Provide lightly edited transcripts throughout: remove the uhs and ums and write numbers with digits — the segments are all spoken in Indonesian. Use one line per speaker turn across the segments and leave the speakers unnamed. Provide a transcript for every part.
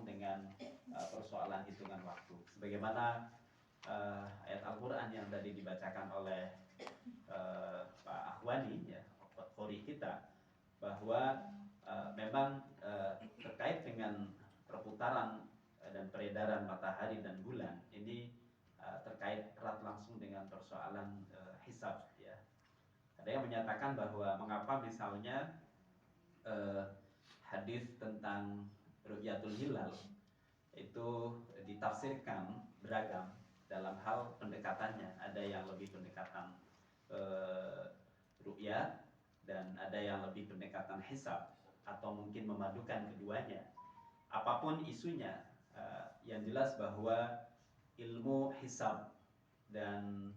langsung dengan persoalan hitungan waktu. Sebagaimana ayat Al-Quran yang tadi dibacakan oleh Pak Akhwani, ya, Qori kita, bahwa memang terkait dengan perputaran dan peredaran matahari dan bulan ini terkait erat langsung dengan persoalan hisab, ya. Ada yang menyatakan bahwa mengapa misalnya hadis tentang Ru'yatul Hilal itu ditafsirkan beragam dalam hal pendekatannya. Ada yang lebih pendekatan ru'yat dan ada yang lebih pendekatan hisab, atau mungkin memadukan keduanya. Apapun isunya, yang jelas bahwa ilmu hisab dan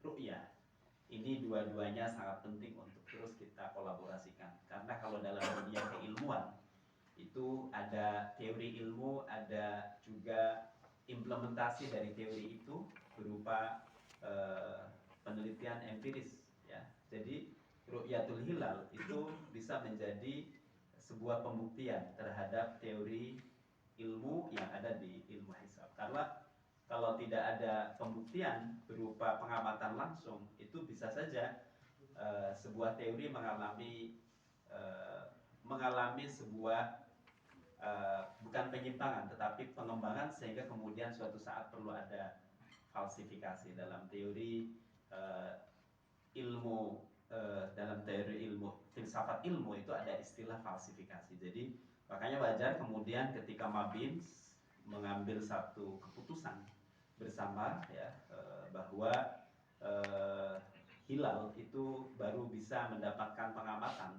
ru'yah ini dua-duanya sangat penting untuk terus kita kolaborasikan. Karena kalau dalam dunia keilmuan itu ada teori ilmu, ada juga implementasi dari teori itu berupa penelitian empiris, ya. Jadi Ru'yatul Hilal itu bisa menjadi sebuah pembuktian terhadap teori ilmu yang ada di ilmu hisab. Karena kalau tidak ada pembuktian berupa pengamatan langsung, itu bisa saja sebuah teori mengalami sebuah bukan penyimpangan tetapi pengembangan, sehingga kemudian suatu saat perlu ada falsifikasi. Dalam teori ilmu dalam teori ilmu filsafat ilmu itu ada istilah falsifikasi. Jadi makanya wajar kemudian ketika Mabim mengambil satu keputusan bersama, ya, bahwa hilal itu baru bisa mendapatkan pengamatan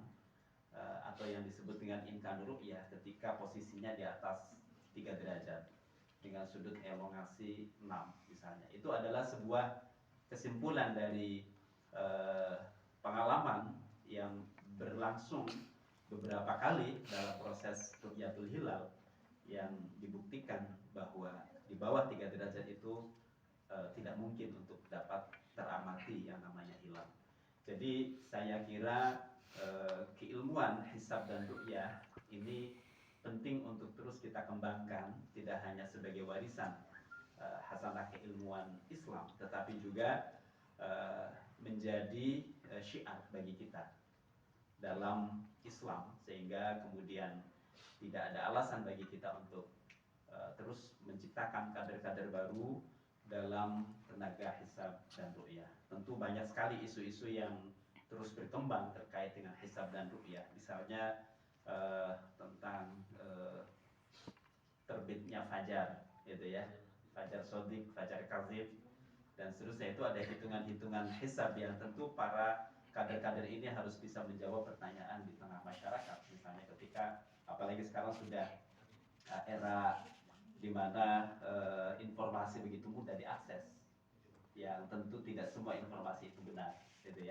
atau yang disebut dengan imkan ru'yah ketika posisinya di atas 3 derajat dengan sudut elongasi 6 misalnya. Itu adalah sebuah kesimpulan dari pengalaman yang berlangsung beberapa kali dalam proses Ru'yatul Hilal, yang dibuktikan bahwa di bawah 3 derajat itu tidak mungkin untuk dapat teramati yang namanya hilal. Jadi saya kira keilmuan hisab dan ru'yah ini penting untuk terus kita kembangkan, tidak hanya sebagai warisan hasanah keilmuan Islam, tetapi juga menjadi syiar bagi kita dalam Islam, sehingga kemudian tidak ada alasan bagi kita untuk terus menciptakan kader-kader baru dalam tenaga hisab dan ru'yah. Tentu banyak sekali isu-isu yang terus berkembang terkait dengan hisab dan ru'yah. Misalnya tentang terbitnya fajar, gitu ya, fajar sodik, fajar kazib, dan seterusnya. Itu ada hitungan-hitungan hisab yang tentu para kader-kader ini harus bisa menjawab pertanyaan di tengah masyarakat. Misalnya ketika, apalagi sekarang sudah era di mana informasi begitu mudah diakses, yang tentu tidak semua informasi itu benar, gitu ya.